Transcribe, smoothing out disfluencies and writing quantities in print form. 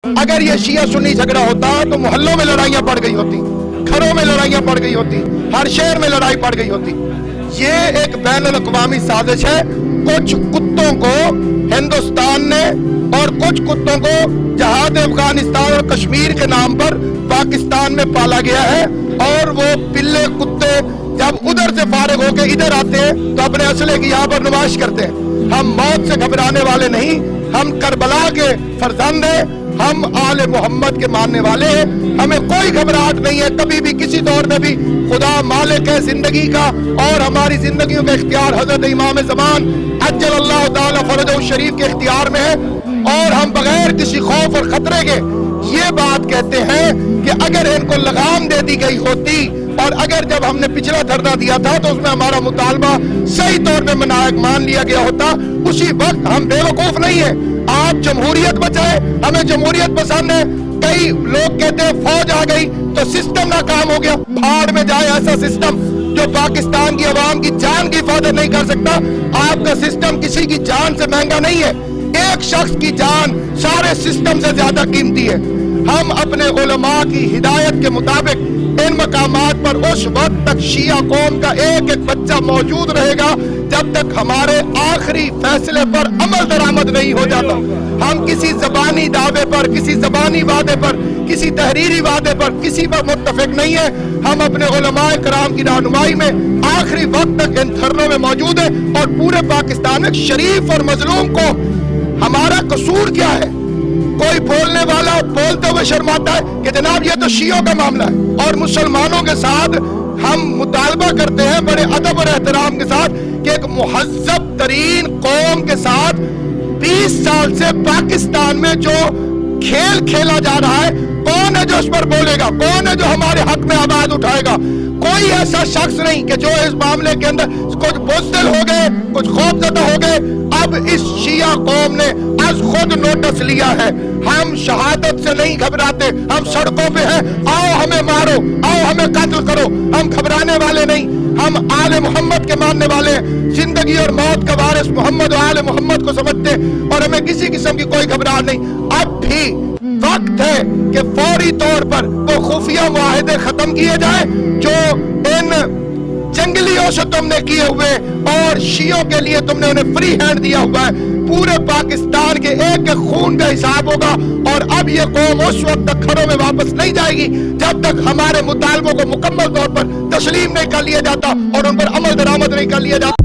اگر یہ شیعہ سنی جھگڑا ہوتا تو محلوں میں لڑائیاں پڑ گئی ہوتی، گھروں میں لڑائیاں پڑ گئی ہوتی، ہر شہر میں لڑائی پڑ گئی ہوتی۔ یہ ایک بین الاقوامی سازش ہے۔ کچھ کتوں کو ہندوستان نے اور کچھ کتوں کو جہاد افغانستان اور کشمیر کے نام پر پاکستان میں پالا گیا ہے، اور وہ پلے کتے جب ادھر سے فارغ ہو کے ادھر آتے ہیں تو اپنے اسلحے کی یہاں پر نمائش کرتے ہیں۔ ہم موت سے گھبرانے والے نہیں، ہم کربلا کے فرزند ہیں، ہم آل محمد کے ماننے والے ہیں، ہمیں کوئی گھبراہٹ نہیں ہے کبھی بھی کسی دور میں بھی۔ خدا مالک ہے زندگی کا، اور ہماری زندگیوں کا اختیار حضرت امام زمان عجل اللہ تعالی فرجہ الشریف کے اختیار میں ہے، اور ہم بغیر کسی خوف اور خطرے کے یہ بات کہتے ہیں کہ اگر ان کو لگام دے دی گئی ہوتی، اور اگر جب ہم نے پچھلا دھرنا دیا تھا تو اس میں ہمارا مطالبہ صحیح طور پہ مان لیا گیا ہوتا، اسی وقت ہم بے وقوف نہیں ہیں۔ آپ جمہوریت بچائے، ہمیں جمہوریت پسند ہے۔ کئی لوگ کہتے ہیں فوج آ گئی تو سسٹم ناکام ہو گیا۔ بھاڑ میں جائے ایسا سسٹم جو پاکستان کی عوام کی جان کی حفاظت نہیں کر سکتا۔ آپ کا سسٹم کسی کی جان سے مہنگا نہیں ہے، ایک شخص کی جان سارے سسٹم سے زیادہ قیمتی ہے۔ ہم اپنے علماء کی ہدایت کے مطابق ان مقامات پر اس وقت تک شیعہ قوم کا ایک ایک بچہ موجود رہے گا جب تک ہمارے آخری فیصلے پر عمل درآمد نہیں ہو جاتا۔ ہم کسی زبانی دعوے پر، کسی زبانی وعدے پر، کسی تحریری وعدے پر کسی پر متفق نہیں ہے۔ ہم اپنے علماء کرام کی رہنمائی میں آخری وقت تک ان دھرنوں میں موجود ہیں، اور پورے پاکستان میں شریف اور مظلوم کو ہمارا قصور کیا ہے؟ کوئی بولنے والا بولتے ہوئے شرماتا ہے کہ جناب یہ تو شیعوں کا معاملہ ہے، اور مسلمانوں کے ساتھ ہم مطالبہ کرتے ہیں بڑے ادب اور احترام کے ساتھ کہ ایک مہذب ترین قوم کے ساتھ 20 سال سے پاکستان میں جو کھیل کھیلا جا رہا ہے، کون ہے جو اس پر بولے گا؟ کون ہے جو ہمارے حق میں آواز اٹھائے گا؟ کوئی ایسا شخص نہیں کہ جو اس معاملے کے اندر کچھ بزدل ہو گئے، کچھ خوفزدہ ہو گئے۔ اب اس شیعہ قوم نے از خود نوٹس لیا ہے، ہم شہادت سے نہیں گھبراتے، ہم سڑکوں پہ ہیں، آؤ ہمیں مارو، آؤ ہمیں قتل کرو، ہم گھبرانے والے نہیں۔ ہم آل محمد کے ماننے والے ہیں، زندگی اور موت کا وارث محمد و آل محمد کو سمجھتے ہیں، اور ہمیں کسی قسم کی کوئی گھبراہٹ نہیں۔ اب بھی وقت ہے کہ فوری طور پر وہ خفیہ معاہدے ختم کیے جائیں جو ان جنگلیوں سے تم نے کیے ہوئے، اور شیعوں کے لیے تم نے انہیں فری ہینڈ دیا ہوا ہے۔ پورے پاکستان کے ایک ایک خون کا حساب ہوگا، اور اب یہ قوم اس وقت تک گھروں میں واپس نہیں جائے گی جب تک ہمارے مطالبوں کو مکمل طور پر تسلیم نہیں کر لیا جاتا اور ان پر عمل درآمد نہیں کر لیا جاتا۔